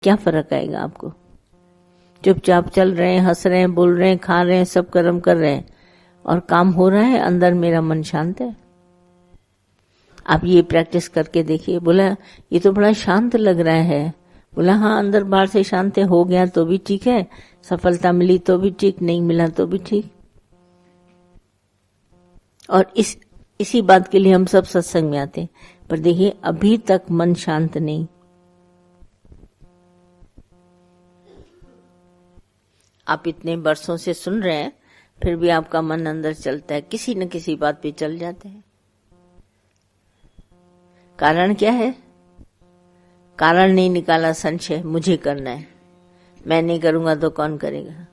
क्या फर्क आएगा आपको? चुपचाप चल रहे हैं, हंस रहे हैं, बोल रहे हैं, खा रहे हैं, सब कर्म कर रहे हैं और काम हो रहा है, अंदर मेरा मन शांत है। आप ये प्रैक्टिस करके देखिए। बोला ये तो बड़ा शांत लग रहा है। बोला हाँ, अंदर बाहर से शांत है, हो गया तो भी ठीक है, सफलता मिली तो भी ठीक, नहीं मिला तो भी ठीक। और इसी बात के लिए हम सब सत्संग में आते हैं। पर देखिए अभी तक मन शांत नहीं। आप इतने वर्षों से सुन रहे हैं, फिर भी आपका मन अंदर चलता है, किसी न किसी बात पे चल जाते हैं। कारण क्या है? कारण नहीं निकाला, संशय, मुझे करना है, मैं नहीं करूंगा तो कौन करेगा।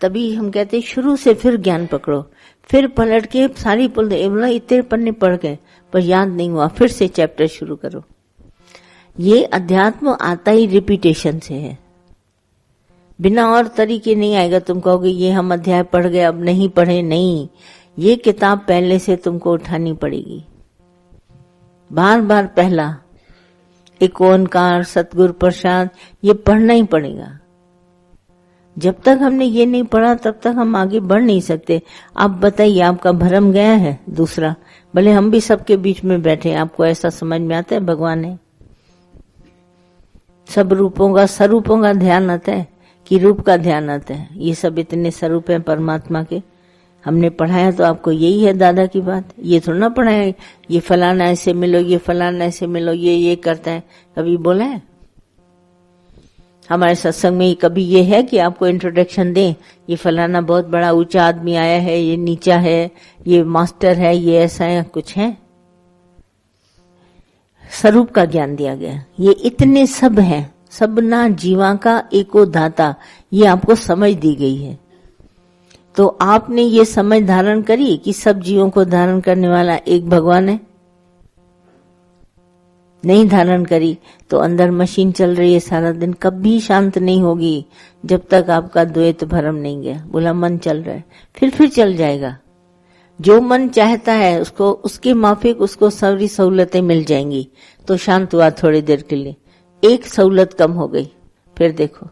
तभी हम कहते हैं शुरू से फिर ज्ञान पकड़ो, फिर पलट के सारी बोल दे। बोला इतने पन्ने पढ़ गए पर याद नहीं हुआ, फिर से चैप्टर शुरू करो। ये अध्यात्म आता ही रिपीटेशन से है, बिना और तरीके नहीं आएगा। तुम कहोगे ये हम अध्याय पढ़ गए अब नहीं पढ़े, नहीं, ये किताब पहले से तुमको उठानी पड़ेगी। बार बार पहला एक ओंकार, सतगुरु प्रसाद, ये पढ़ना ही पड़ेगा। जब तक हमने ये नहीं पढ़ा तब तक हम आगे बढ़ नहीं सकते। आप बताइए, आपका भरम गया है? दूसरा, भले हम भी सबके बीच में बैठे, आपको ऐसा समझ में आता है भगवान है? सब रूपों का, स्वरूपों का ध्यान आता है कि रूप का ध्यान आता है? ये सब इतने स्वरूप हैं परमात्मा के। हमने पढ़ाया तो आपको यही है दादा की बात, ये थोड़ा ना पढ़ाया ये फलाना ऐसे मिलो, ये फलाना ऐसे मिलो, ये करता है। कभी बोला है हमारे सत्संग में? कभी ये है कि आपको इंट्रोडक्शन दें, ये फलाना बहुत बड़ा ऊंचा आदमी आया है, ये नीचा है, ये मास्टर है, ये ऐसा है? कुछ है? स्वरूप का ज्ञान दिया गया। ये इतने सब हैं, सब ना जीवा का एको धाता, ये आपको समझ दी गई है। तो आपने ये समझ धारण करी कि सब जीवों को धारण करने वाला एक भगवान है? नहीं धारण करी तो अंदर मशीन चल रही है सारा दिन, कभी शांत नहीं होगी जब तक आपका द्वैत भरम नहीं गया। बोला मन चल रहा है, फिर चल जाएगा। जो मन चाहता है उसको, उसके माफिक उसको सारी सहूलतें मिल जाएंगी तो शांत हुआ थोड़ी देर के लिए। एक सहूलत कम हो गई, फिर देखो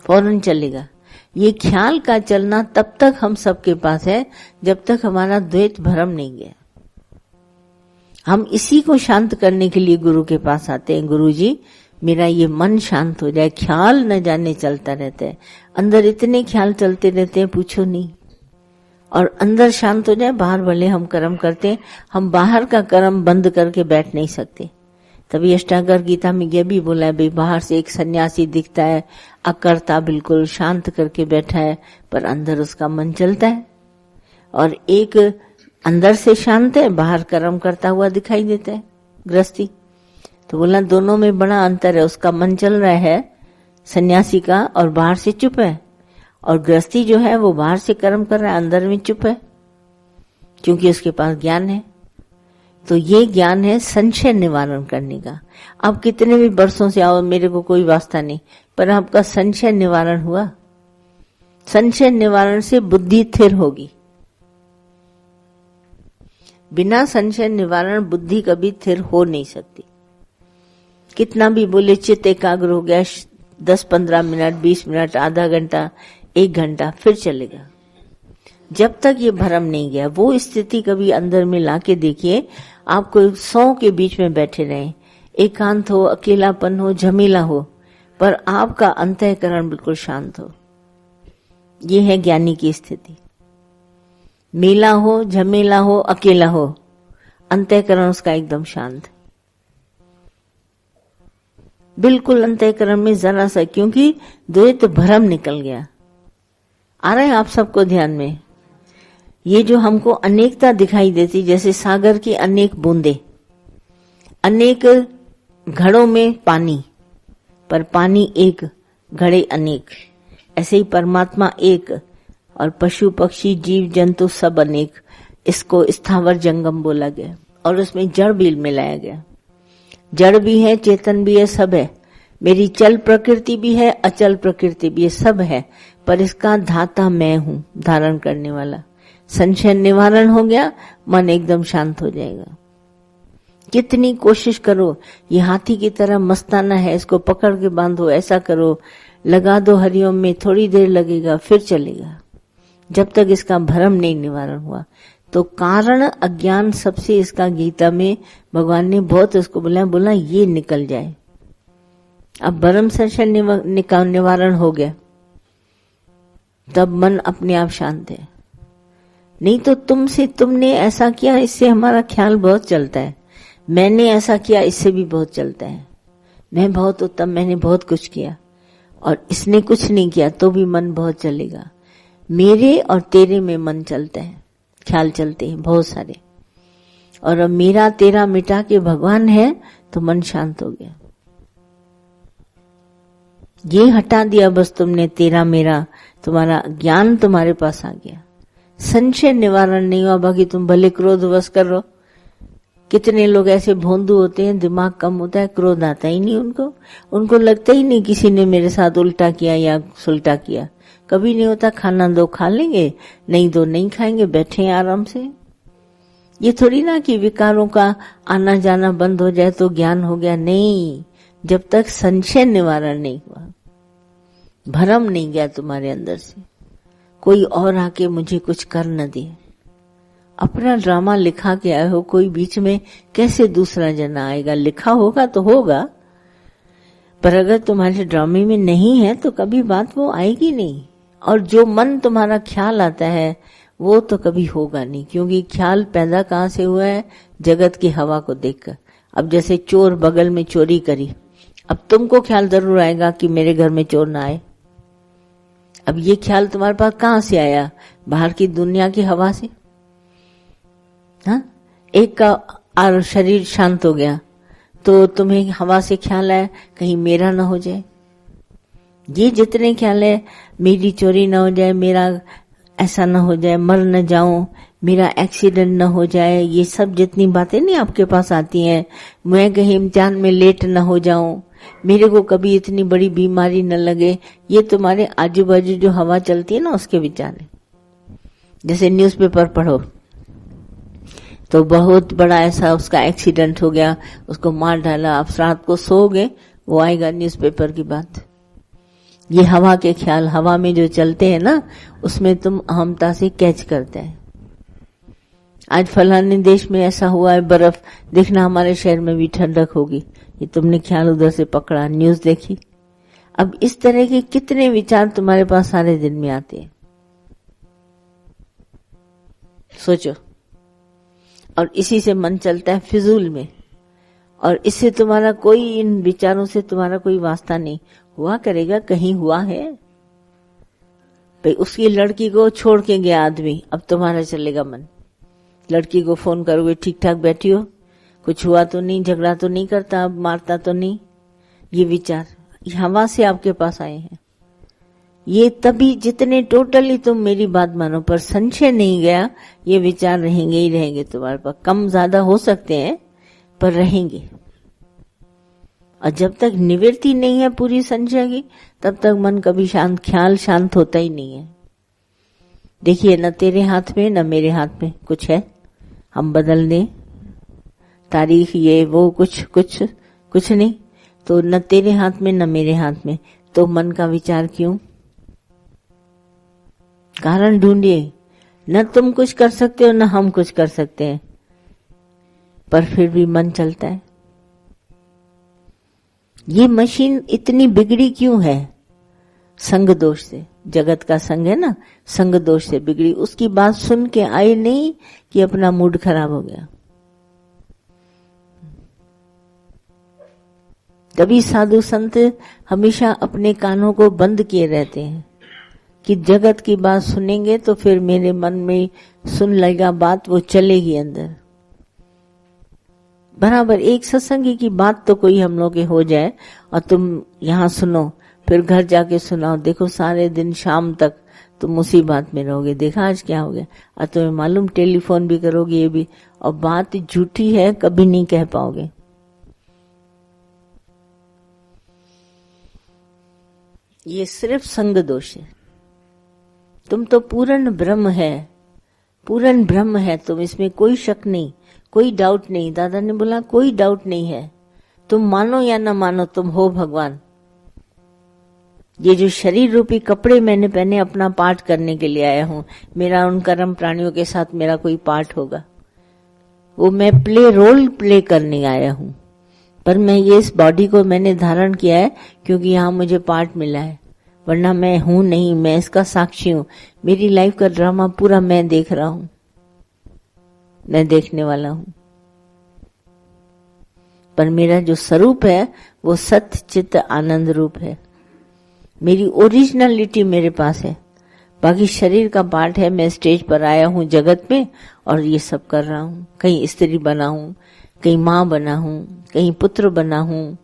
फौरन चलेगा। ये ख्याल का चलना तब तक हम सबके पास है जब तक हमारा द्वैत भरम नहीं गया। हम इसी को शांत करने के लिए गुरु के पास आते हैं। गुरु जी मेरा ये मन शांत हो जाए, ख्याल न जाने चलता रहता है, अंदर इतने ख्याल चलते रहते हैं पूछो नहीं। और अंदर शांत हो जाए, बाहर भले हम कर्म करते हैं, हम बाहर का कर्म बंद करके बैठ नहीं सकते। तभी अष्टांगर गीता में यह भी बोला है, भाई बाहर से एक सन्यासी दिखता है, अकर्ता बिल्कुल शांत करके बैठा है, पर अंदर उसका मन चलता है। और एक अंदर से शांत है, बाहर कर्म करता हुआ दिखाई देता है, गृहस्थी। तो बोला दोनों में बड़ा अंतर है। उसका मन चल रहा है सन्यासी का और बाहर से चुप है, और गृहस्थी जो है वो बाहर से कर्म कर रहा है, अंदर में चुप है, क्योंकि उसके पास ज्ञान है। तो ये ज्ञान है संशय निवारण करने का। आप कितने भी वर्षों से आओ, मेरे को कोई वास्ता नहीं, पर आपका संशय निवारण हुआ। संशय निवारण से बुद्धि स्थिर होगी। बिना संशय निवारण बुद्धि कभी स्थिर हो नहीं सकती। कितना भी बोले चित्त एकाग्र हो गया, 10-15 मिनट, 20 मिनट, आधा घंटा, 1 घंटा, फिर चलेगा। जब तक ये भरम नहीं गया, वो स्थिति कभी अंदर में लाके देखिए। आपको 100 के बीच में बैठे रहे, एकांत हो, अकेलापन हो, झमेला हो, पर आपका अंतःकरण बिल्कुल शांत हो। ये है ज्ञानी की स्थिति। मेला हो, झमेला हो, अकेला हो, अंतःकरण उसका एकदम शांत, बिल्कुल अंतःकरण में जरा सा, क्योंकि द्वैत भरम निकल गया। आ रहा है आप सबको ध्यान में? ये जो हमको अनेकता दिखाई देती, जैसे सागर की अनेक बूंदे, अनेक घड़ों में पानी, पर पानी एक, घड़े अनेक। ऐसे ही परमात्मा एक और पशु पक्षी जीव जंतु सब अनेक। इसको स्थावर जंगम बोला गया और उसमें जड़ भी मिलाया गया। जड़ भी है, चेतन भी है, सब है। मेरी चल प्रकृति भी है, अचल प्रकृति भी है, सब है, पर इसका धाता मैं हूं, धारण करने वाला। संशय निवारण हो गया, मन एकदम शांत हो जाएगा। कितनी कोशिश करो, ये हाथी की तरह मस्ताना है, इसको पकड़ के बांधो, ऐसा करो, लगा दो हरिओम में, थोड़ी देर लगेगा फिर चलेगा, जब तक इसका भ्रम नहीं निवारण हुआ। तो कारण अज्ञान सबसे इसका गीता में भगवान ने बहुत इसको बोला ये निकल जाए। अब भ्रम संशय निवारण हो गया, तब मन अपने आप शांत है। नहीं तो तुमने ऐसा किया, इससे हमारा ख्याल बहुत चलता है, मैंने ऐसा किया, इससे भी बहुत चलता है, मैं बहुत उत्तम, मैंने बहुत कुछ किया, और इसने कुछ नहीं किया तो भी मन बहुत चलेगा। मेरे और तेरे में मन चलता है, ख्याल चलते हैं बहुत सारे, और अब मेरा तेरा मिटा के भगवान है तो मन शांत हो गया। ये हटा दिया बस तुमने, तेरा मेरा, तुम्हारा ज्ञान तुम्हारे पास आ गया, संशय निवारण नहीं हुआ। बाकी तुम भले क्रोध वश कर रहो, कितने लोग ऐसे भोंदू होते हैं, दिमाग कम होता है, क्रोध आता ही नहीं उनको लगता ही नहीं किसी ने मेरे साथ उल्टा किया या सुलटा किया, कभी नहीं होता। खाना दो खा लेंगे, नहीं दो नहीं खाएंगे, बैठे आराम से। ये थोड़ी ना कि विकारों का आना जाना बंद हो जाए तो ज्ञान हो गया, नहीं, जब तक संशय निवारण नहीं हुआ, भ्रम नहीं गया तुम्हारे अंदर से, कोई और आके मुझे कुछ कर न दे। अपना ड्रामा लिखा के आए हो, कोई बीच में कैसे दूसरा जना आएगा? लिखा होगा तो होगा, पर अगर तुम्हारे ड्रामे में नहीं है तो कभी बात वो आएगी नहीं। और जो मन तुम्हारा ख्याल आता है वो तो कभी होगा नहीं, क्योंकि ख्याल पैदा कहाँ से हुआ है? जगत की हवा को देखकर। अब जैसे चोर बगल में चोरी करी, अब तुमको ख्याल जरूर आएगा कि मेरे घर में चोर ना आए। अब ये ख्याल तुम्हारे पास कहाँ से आया? बाहर की दुनिया की हवा से। हाँ, एक का शरीर शांत हो गया तो तुम्हें हवा से ख्याल आया कहीं मेरा ना हो जाए। ये जितने ख्याल है, मेरी चोरी ना हो जाए, मेरा ऐसा ना हो जाए, मर न जाऊं, मेरा एक्सीडेंट न हो जाए, ये सब जितनी बातें नहीं आपके पास आती हैं, मैं कहीं इम्तिहान में लेट न हो जाऊं, मेरे को कभी इतनी बड़ी बीमारी न लगे, ये तुम्हारे आजू बाजू जो हवा चलती है ना उसके विचार है। जैसे न्यूज़पेपर पढ़ो तो बहुत बड़ा ऐसा उसका एक्सीडेंट हो गया, उसको मार डाला, आप रात को सोओगे, वो आएगा न्यूज़पेपर की बात। ये हवा के ख्याल, हवा में जो चलते हैं ना, उसमें तुम अहमता से कैच करते हैं। आज फलाने देश में ऐसा हुआ है, बर्फ देखना, हमारे शहर में भी ठंडक होगी, ये तुमने ख्याल उधर से पकड़ा, न्यूज देखी। अब इस तरह के कितने विचार तुम्हारे पास सारे दिन में आते हैं, सोचो। और इसी से मन चलता है फिजूल में, और इससे तुम्हारा कोई, इन विचारों से तुम्हारा कोई वास्ता नहीं हुआ करेगा। कहीं हुआ है भाई, उसकी लड़की को छोड़ के गया आदमी, अब तुम्हारा चलेगा मन। लड़की को फोन करोगे, ठीक ठाक बैठी हो, कुछ हुआ तो नहीं, झगड़ा तो नहीं करता, मारता तो नहीं, ये विचार हवा से आपके पास आए हैं। ये तभी जितने टोटली तुम मेरी बात मानो, पर संशय नहीं गया, ये विचार रहेंगे ही रहेंगे तुम्हारे पास। कम ज्यादा हो सकते हैं पर रहेंगे, और जब तक निवृत्ति नहीं है पूरी संशय की, तब तक मन कभी शांत, ख्याल शांत होता ही नहीं है। देखिए, न तेरे हाथ में न मेरे हाथ में कुछ है, हम बदल दें तारीख, ये वो, कुछ नहीं। तो न तेरे हाथ में न मेरे हाथ में, तो मन का विचार क्यों? कारण ढूंढिए। न तुम कुछ कर सकते हो न हम कुछ कर सकते हैं, पर फिर भी मन चलता है। ये मशीन इतनी बिगड़ी क्यों है? संग दोष से। जगत का संग है ना, संग दोष से बिगड़ी। उसकी बात सुन के आए नहीं कि अपना मूड खराब हो गया। तभी साधु संत हमेशा अपने कानों को बंद किए रहते हैं कि जगत की बात सुनेंगे तो फिर मेरे मन में सुन लेगा बात, वो चलेगी अंदर। बराबर एक सत्संगी की बात तो कोई हम लोग के हो जाए और तुम यहाँ सुनो, फिर घर जाके सुनाओ, देखो सारे दिन शाम तक तुम उसी बात में रहोगे। देखा आज क्या हो गया? और तुम्हें मालूम, टेलीफोन भी करोगे ये भी, और बात झूठी है, कभी नहीं कह पाओगे। ये सिर्फ संग दोष है। तुम तो पूर्ण ब्रह्म है, पूर्ण ब्रह्म है तुम, इसमें कोई शक नहीं, कोई डाउट नहीं। दादा ने बोला कोई डाउट नहीं है, तुम मानो या ना मानो तुम हो भगवान। ये जो शरीर रूपी कपड़े मैंने पहने अपना पाठ करने के लिए आया हूं, मेरा उन कर्म प्राणियों के साथ मेरा कोई पाठ होगा, वो मैं रोल प्ले करने आया हूं। पर मैं ये इस बॉडी को मैंने धारण किया है क्योंकि यहाँ मुझे पार्ट मिला है, वरना मैं हूं नहीं, मैं इसका साक्षी हूं। मेरी लाइफ का ड्रामा पूरा मैं देख रहा हूं, मैं देखने वाला हूं। पर मेरा जो स्वरूप है वो सत्य चित्त आनंद रूप है। मेरी ओरिजिनलिटी मेरे पास है। बाकी शरीर का पार्ट है, मैं स्टेज पर आया हूं जगत में और ये सब कर रहा हूं। कहीं स्त्री बना हूं, कहीं माँ बना हूं, कहीं पुत्र बना हूं,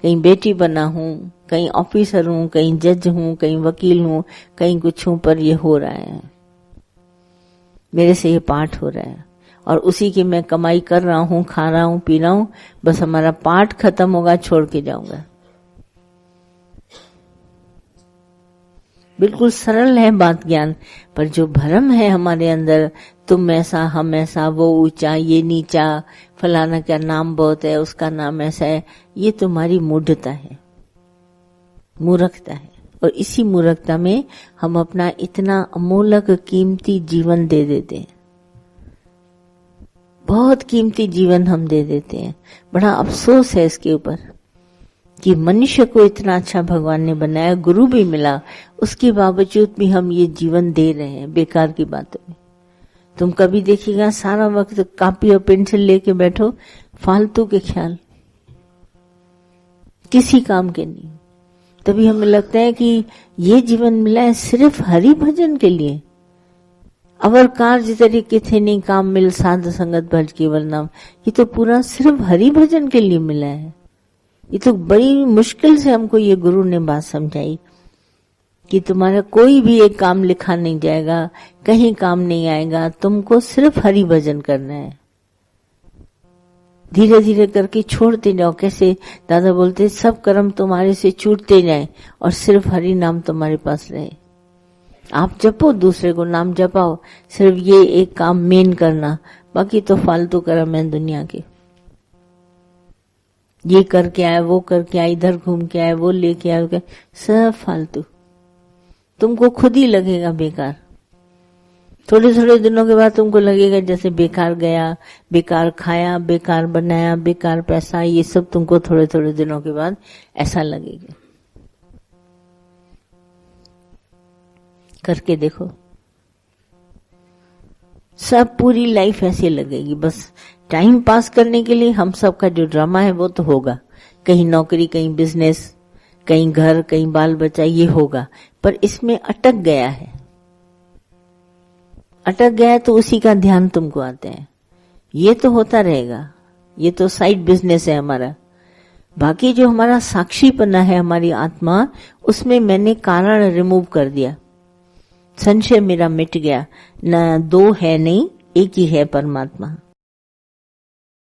कहीं बेटी बना हूं, कहीं ऑफिसर हूं, कहीं जज हूं, कहीं वकील हूं, कहीं कुछ हूं। पर ये हो रहा है, मेरे से ये पाठ हो रहा है और उसी की मैं कमाई कर रहा हूं, खा रहा हूं, पी रहा हूं। बस हमारा पाठ खत्म होगा, छोड़ के जाऊंगा। बिल्कुल सरल है बात ज्ञान, पर जो भ्रम है हमारे अंदर, तुम ऐसा, हम ऐसा, वो ऊंचा, ये नीचा, फलाना का नाम बहुत है, उसका नाम ऐसा है, ये तुम्हारी मूढ़ता है, मूर्खता है। और इसी मूर्खता में हम अपना इतना अमूल्य कीमती जीवन दे देते हैं, बहुत कीमती जीवन हम दे देते हैं। बड़ा अफसोस है इसके ऊपर कि मनुष्य को इतना अच्छा भगवान ने बनाया, गुरु भी मिला, उसके बावजूद भी हम ये जीवन दे रहे हैं बेकार की बातों में। तुम कभी देखिएगा सारा वक्त कॉपी और पेंसिल लेके बैठो, फालतू के ख्याल, किसी काम के नहीं। तभी हमें लगता है कि ये जीवन मिला है सिर्फ हरि भजन के लिए। अवर कार्य तरीके थे नहीं काम मिल, साध संगत भज केवल नाम। ये तो पूरा सिर्फ हरि भजन के लिए मिला है। ये तो बड़ी मुश्किल से हमको ये गुरु ने बात समझाई कि तुम्हारा कोई भी एक काम लिखा नहीं जाएगा, कहीं काम नहीं आएगा, तुमको सिर्फ हरि भजन करना है। धीरे धीरे करके छोड़ते जाओ। कैसे दादा बोलते, सब कर्म तुम्हारे से छूटते जाए और सिर्फ हरि नाम तुम्हारे पास रहे। आप जपो, दूसरे को नाम जपाओ, सिर्फ ये एक काम मेन करना, बाकी तो फालतू कर्म है दुनिया के। ये करके आए, वो करके आए, इधर घूम के आए, वो लेके आए, सब फालतू, तुमको खुद ही लगेगा बेकार। थोड़े थोड़े दिनों के बाद तुमको लगेगा जैसे बेकार गया, बेकार खाया, बेकार बनाया, बेकार पैसा, ये सब तुमको थोड़े थोड़े दिनों के बाद ऐसा लगेगा। करके देखो, सब पूरी लाइफ ऐसे लगेगी। बस टाइम पास करने के लिए हम सब का जो ड्रामा है वो तो होगा, कहीं नौकरी, कहीं बिजनेस, कहीं घर, कहीं बाल बच्चा, ये होगा। पर इसमें अटक गया है, अटक गया है तो उसी का ध्यान तुमको आता है। ये तो होता रहेगा, ये तो साइड बिजनेस है हमारा। बाकी जो हमारा साक्षीपना है, हमारी आत्मा, उसमें मैंने कारण रिमूव कर दिया। संशय मेरा मिट गया, न दो है नहीं, एक ही है परमात्मा।